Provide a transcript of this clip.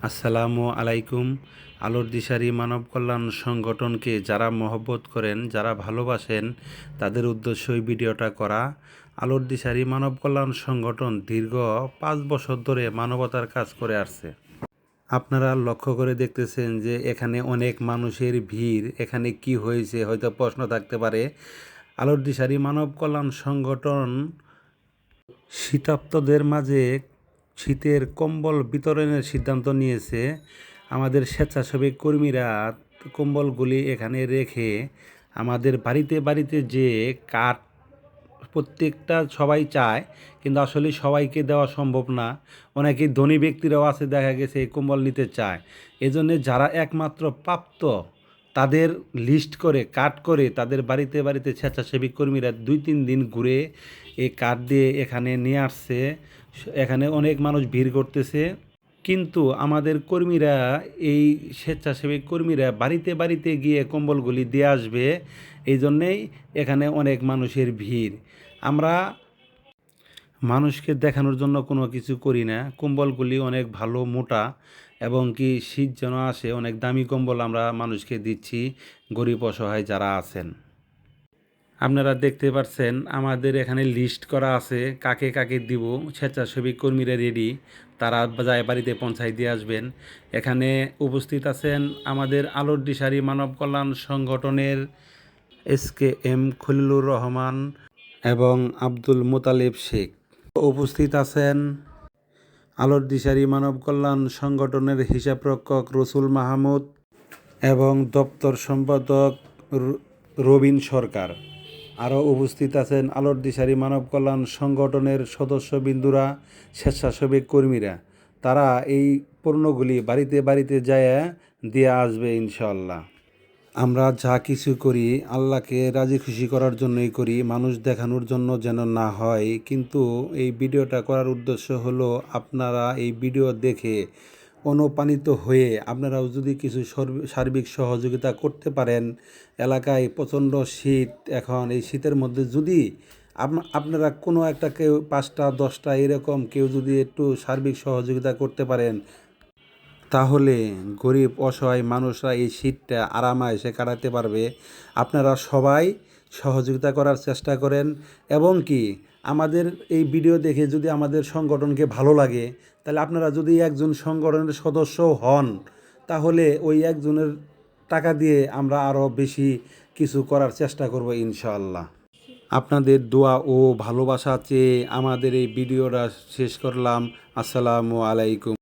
আসসালামু আলাইকুম। আলোর দিশারি মানব কল্যাণ সংগঠনকে যারা মহব্বত করেন, যারা ভালোবাসেন, তাদের উদ্দেশ্যই ভিডিওটা করা। আলোর দিশারি মানব কল্যাণ সংগঠন দীর্ঘ 5 বছর ধরে মানবতার কাজ করে আসছে। আপনারা লক্ষ্য করে দেখতেছেন যে এখানে অনেক মানুষের ভিড়। এখানে কি হয়েছে হয়তো প্রশ্ন থাকতে পারে। আলোর দিশারি মানব কল্যাণ সংগঠন শীতার্তদের মাঝে শীতের কম্বল বিতরণের সিদ্ধান্ত নিয়েছে। আমাদের স্বেচ্ছাসেবী কর্মীরা কম্বলগুলি এখানে রেখে আমাদের বাড়িতে বাড়িতে যে কাঠ প্রত্যেকটা সবাই চায়, কিন্তু আসলে সবাইকে দেওয়া সম্ভব না। অনেকেই ধনী ব্যক্তিরাও আছে, দেখা গেছে এই কম্বল নিতে চায়। এজন্যে যারা একমাত্র প্রাপ্ত তাদের লিস্ট করে কাট করে তাদের বাড়িতে বাড়িতে স্বেচ্ছাসেবী কর্মীরা 2-3 দিন ঘুরে এই কাঠ দিয়ে এখানে নিয়ে আসছে। এখানে অনেক মানুষ ভিড় করতেছে, কিন্তু আমাদের কর্মীরা, এই স্বেচ্ছাসেবী কর্মীরা বাড়িতে বাড়িতে গিয়ে কম্বলগুলি দিয়ে আসবে। এই জন্যেই এখানে অনেক মানুষের ভিড়। আমরা মানুষকে দেখানোর জন্য কোনো কিছু করি না। কম্বলগুলি অনেক ভালো মোটা, এবং কি শীত যেন আসে, অনেক দামি কম্বল আমরা মানুষকে দিচ্ছি, গরিব অসহায় যারা আছেন। আপনারা দেখতে পাচ্ছেন আমাদের এখানে লিস্ট করা আছে কাকে কাকে দিব। স্বেচ্ছাসেবী কর্মীরা রেডি, তারা যায় বাড়িতে পৌঁছায় দিয়ে আসবেন। এখানে উপস্থিত আছেন আমাদের আলোর দিশারি মানব কল্যাণ সংগঠনের SKM খলিলুর রহমান এবং আব্দুল মোতালেব শেখ। উপস্থিত আছেন আলোর দিশারি মানব কল্যাণ সংগঠনের হিসাবরক্ষক রসুল মাহমুদ এবং দপ্তর সম্পাদক রবিন সরকার। আরও উপস্থিত আছেন আলোর দিশারি মানব কল্যাণ সংগঠনের সদস্যবৃন্দুরা, স্বেচ্ছাসেবী কর্মীরা। তারা এই পণ্যগুলি বাড়িতে বাড়িতে যায় দিয়ে আসবে ইনশাআল্লাহ। আমরা যা কিছু করি আল্লাহকে রাজি খুশি করার জন্যই করি, মানুষ দেখানোর জন্য যেন না হয়। কিন্তু এই ভিডিওটা করার উদ্দেশ্য হলো আপনারা এই ভিডিও দেখে অনুপ্রাণিত হয়ে আপনারাও যদি কিছু সার্বিক সহযোগিতা করতে পারেন। এলাকায় প্রচণ্ড শীত, এখন এই শীতের মধ্যে যদি আপনারা কোনো একটা কেউ 5টা 10টা এরকম কেউ যদি একটু সার্বিক সহযোগিতা করতে পারেন, তাহলে গরিব অসহায় মানুষরা এই শীতটা আরামায়েশে কাটাতে পারবে। আপনারা সবাই সহযোগিতা করার চেষ্টা করেন, এবং কি আমাদের এই ভিডিও দেখে যদি আমাদের সংগঠনকে ভালো লাগে, তাহলে আপনারা যদি একজন সংগঠনের সদস্য হন, তাহলে ওই একজনের টাকা দিয়ে আমরা আরও বেশি কিছু করার চেষ্টা করব ইনশাআল্লাহ। আপনাদের দোয়া ও ভালোবাসা চেয়ে আমাদের এই ভিডিওটা শেষ করলাম। আসসালামু আলাইকুম।